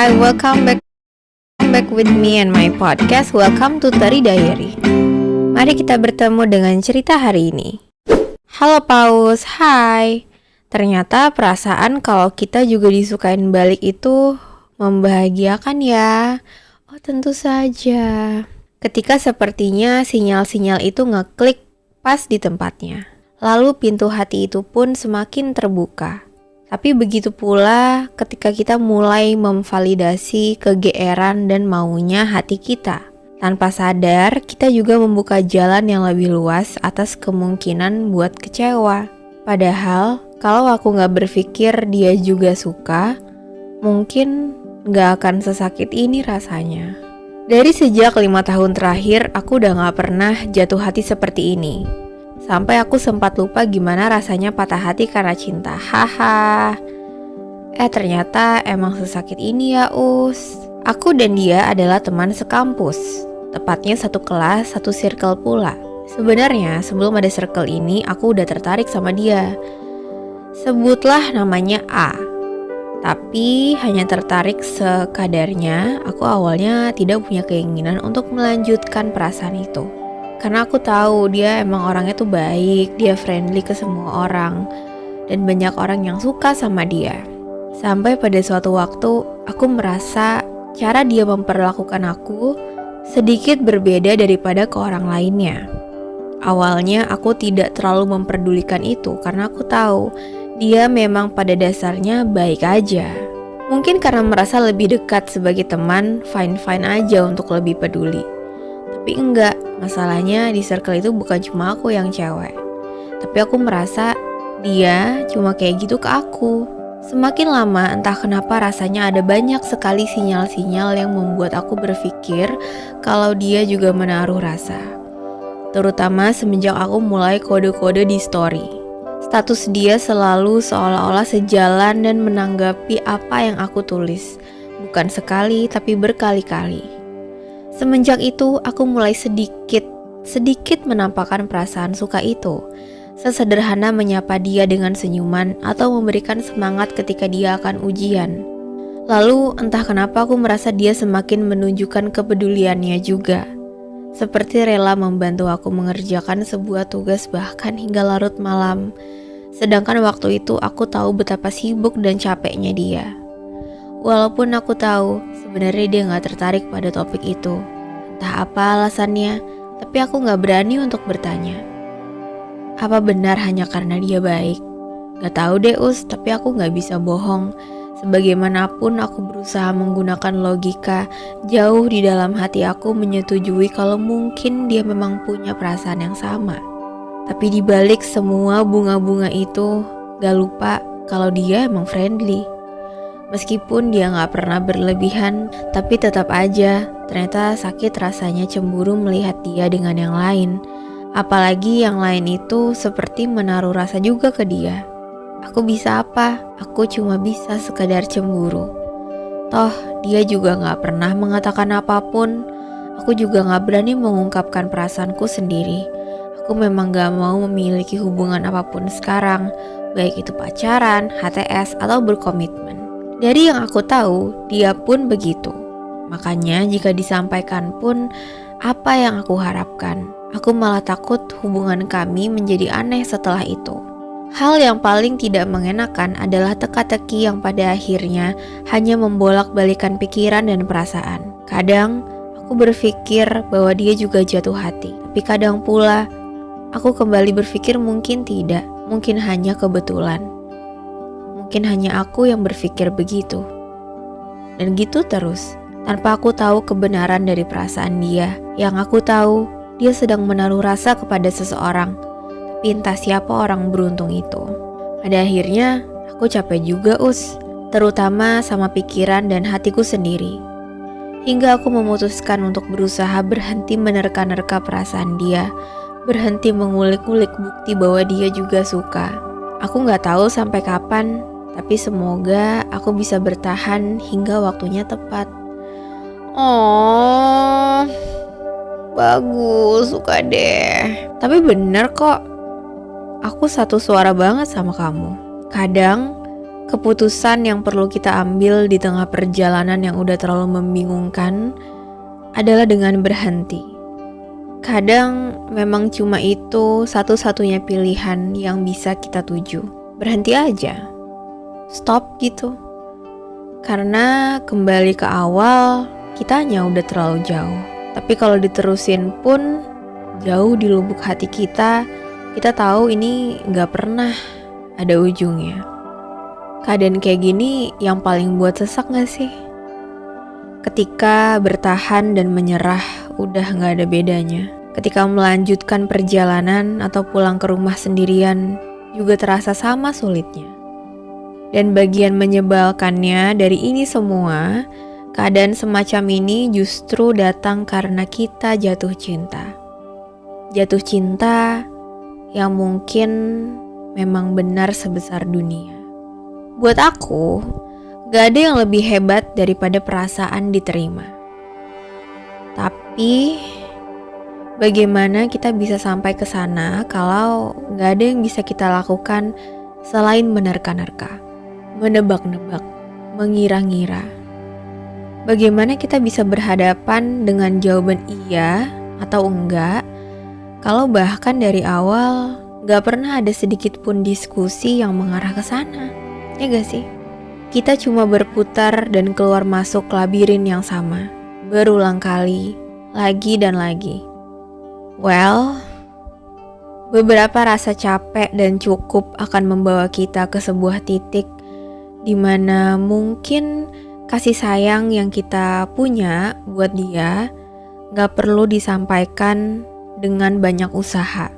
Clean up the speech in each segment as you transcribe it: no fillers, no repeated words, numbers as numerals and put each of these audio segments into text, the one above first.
Hai, welcome back with me and my podcast. Welcome to Tari Diary. Mari kita bertemu dengan cerita hari ini. Halo Paus, hai. Ternyata perasaan kalau kita juga disukain balik itu membahagiakan ya. Oh tentu saja. Ketika sepertinya sinyal-sinyal itu ngeklik pas di tempatnya. Lalu pintu hati itu pun semakin terbuka. Tapi begitu pula ketika kita mulai memvalidasi kegeeran dan maunya hati kita. Tanpa sadar, kita juga membuka jalan yang lebih luas atas kemungkinan buat kecewa. Padahal, kalau aku gak berpikir dia juga suka, mungkin gak akan sesakit ini rasanya. Dari sejak 5 tahun terakhir, aku udah gak pernah jatuh hati seperti ini. Sampai aku sempat lupa gimana rasanya patah hati karena cinta. Haha. Ternyata emang sesakit ini ya Us. Aku dan dia adalah teman sekampus. Tepatnya satu kelas, satu circle pula. Sebenarnya sebelum ada circle ini aku udah tertarik sama dia. Sebutlah namanya A. Tapi hanya tertarik sekadarnya. Aku awalnya tidak punya keinginan untuk melanjutkan perasaan itu. Karena aku tahu dia emang orangnya tuh baik, dia friendly ke semua orang, dan banyak orang yang suka sama dia. Sampai pada suatu waktu, aku merasa cara dia memperlakukan aku sedikit berbeda daripada ke orang lainnya. Awalnya aku tidak terlalu memperdulikan itu karena aku tahu dia memang pada dasarnya baik aja. Mungkin karena merasa lebih dekat sebagai teman, fine-fine aja untuk lebih peduli. Tapi enggak, masalahnya di circle itu bukan cuma aku yang cewek. Tapi aku merasa dia cuma kayak gitu ke aku. Semakin lama entah kenapa rasanya ada banyak sekali sinyal-sinyal yang membuat aku berpikir kalau dia juga menaruh rasa. Terutama semenjak aku mulai kode-kode di story. Status dia selalu seolah-olah sejalan dan menanggapi apa yang aku tulis. Bukan sekali tapi berkali-kali. Semenjak itu, aku mulai sedikit menampakkan perasaan suka itu. Sesederhana menyapa dia dengan senyuman atau memberikan semangat ketika dia akan ujian. Lalu, entah kenapa aku merasa dia semakin menunjukkan kepeduliannya juga. Seperti rela membantu aku mengerjakan sebuah tugas bahkan hingga larut malam. Sedangkan waktu itu aku tahu betapa sibuk dan capeknya dia. Walaupun aku tahu sebenarnya dia gak tertarik pada topik itu. Entah apa alasannya, tapi aku gak berani untuk bertanya. Apa benar hanya karena dia baik? Gak tahu deh Us, tapi aku gak bisa bohong. Sebagaimanapun aku berusaha menggunakan logika, jauh di dalam hati aku menyetujui kalau mungkin dia memang punya perasaan yang sama. Tapi di balik semua bunga-bunga itu, gak lupa kalau dia emang friendly. Meskipun dia gak pernah berlebihan, tapi tetap aja ternyata sakit rasanya cemburu melihat dia dengan yang lain. Apalagi yang lain itu seperti menaruh rasa juga ke dia. Aku bisa apa? Aku cuma bisa sekadar cemburu. Toh dia juga gak pernah mengatakan apapun. Aku juga gak berani mengungkapkan perasaanku sendiri. Aku memang gak mau memiliki hubungan apapun sekarang, baik itu pacaran, HTS, atau berkomitmen. Dari yang aku tahu, dia pun begitu. Makanya jika disampaikan pun apa yang aku harapkan, aku malah takut hubungan kami menjadi aneh setelah itu. Hal yang paling tidak mengenakan adalah teka-teki yang pada akhirnya hanya membolak-balikan pikiran dan perasaan. Kadang aku berpikir bahwa dia juga jatuh hati, tapi kadang pula aku kembali berpikir mungkin tidak, mungkin hanya kebetulan. Mungkin hanya aku yang berpikir begitu. Dan gitu terus, tanpa aku tahu kebenaran dari perasaan dia. Yang aku tahu, dia sedang menaruh rasa kepada seseorang. Tapi entah siapa orang beruntung itu. Pada akhirnya, aku capek juga Us. Terutama sama pikiran dan hatiku sendiri. Hingga aku memutuskan untuk berusaha berhenti menerka-nerka perasaan dia. Berhenti mengulik-ulik bukti bahwa dia juga suka. Aku gak tahu sampai kapan, tapi semoga aku bisa bertahan hingga waktunya tepat. Oh, bagus, suka deh. Tapi bener kok, aku satu suara banget sama kamu. Kadang Keputusan yang perlu kita ambil di tengah perjalanan yang udah terlalu membingungkan adalah dengan berhenti. Kadang memang cuma itu satu-satunya pilihan yang bisa kita tuju. Berhenti aja. Stop gitu. Karena kembali ke awal, kitanya udah terlalu jauh. Tapi kalau diterusin pun, jauh di lubuk hati kita tahu ini gak pernah ada ujungnya. Keadaan kayak gini yang paling buat sesak gak sih? Ketika bertahan dan menyerah udah gak ada bedanya. Ketika melanjutkan perjalanan atau pulang ke rumah sendirian juga terasa sama sulitnya. Dan bagian menyebalkannya dari ini semua, keadaan semacam ini justru datang karena kita jatuh cinta. Jatuh cinta yang mungkin memang benar sebesar dunia. Buat aku, gak ada yang lebih hebat daripada perasaan diterima. Tapi, bagaimana kita bisa sampai ke sana kalau gak ada yang bisa kita lakukan selain menerka-nerka, menebak-nebak, mengira-ngira. Bagaimana kita bisa berhadapan dengan jawaban iya atau enggak kalau bahkan dari awal gak pernah ada sedikit pun diskusi yang mengarah ke sana, ya gak sih? Kita cuma berputar dan keluar masuk labirin yang sama, berulang kali, lagi dan lagi. Well, beberapa rasa capek dan cukup akan membawa kita ke sebuah titik di mana mungkin kasih sayang yang kita punya buat dia gak perlu disampaikan dengan banyak usaha.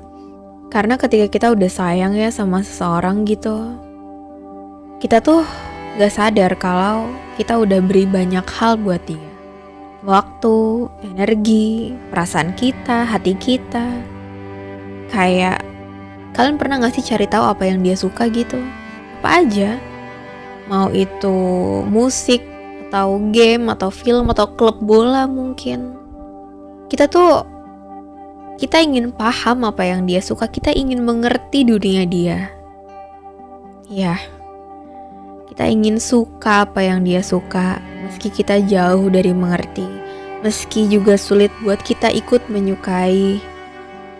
Karena ketika kita udah sayang ya sama seseorang gitu, kita tuh gak sadar kalau kita udah beri banyak hal buat dia. Waktu, energi, perasaan kita, hati kita. Kayak, kalian pernah gak sih cari tahu apa yang dia suka gitu? Apa aja? Mau itu musik, atau game, atau film, atau klub bola mungkin. Kita ingin paham apa yang dia suka, kita ingin mengerti dunia dia. Ya, kita ingin suka apa yang dia suka, meski kita jauh dari mengerti, meski juga sulit buat kita ikut menyukai.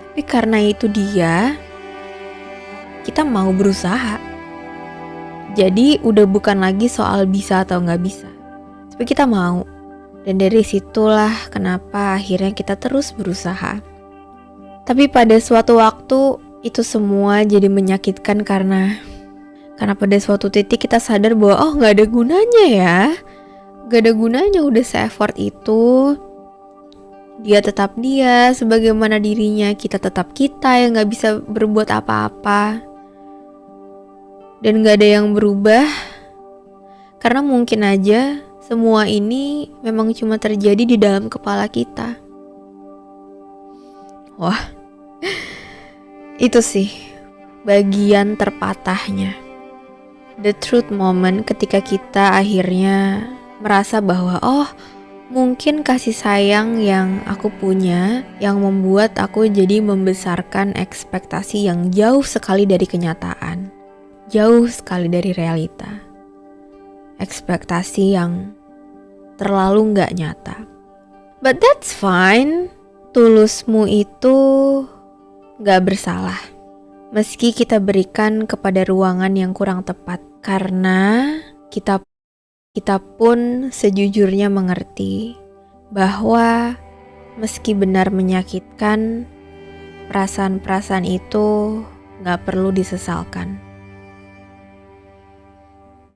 Tapi karena itu dia, kita mau berusaha. Jadi udah bukan lagi soal bisa atau gak bisa, tapi kita mau. Dan dari situlah kenapa akhirnya kita terus berusaha. Tapi pada suatu waktu itu semua jadi menyakitkan karena pada suatu titik kita sadar bahwa gak ada gunanya ya. Gak ada gunanya udah se-effort itu. Dia tetap dia, sebagaimana dirinya, kita tetap kita yang gak bisa berbuat apa-apa. Dan gak ada yang berubah. Karena mungkin aja semua ini memang cuma terjadi di dalam kepala kita. Wah, itu sih bagian terpatahnya. The truth moment ketika kita akhirnya merasa bahwa mungkin kasih sayang yang aku punya yang membuat aku jadi membesarkan ekspektasi yang jauh sekali dari kenyataan. Jauh sekali dari realita. Ekspektasi yang terlalu gak nyata. But that's fine. Tulusmu itu gak bersalah. Meski kita berikan kepada ruangan yang kurang tepat. Karena kita pun sejujurnya mengerti bahwa meski benar menyakitkan, perasaan-perasaan itu gak perlu disesalkan.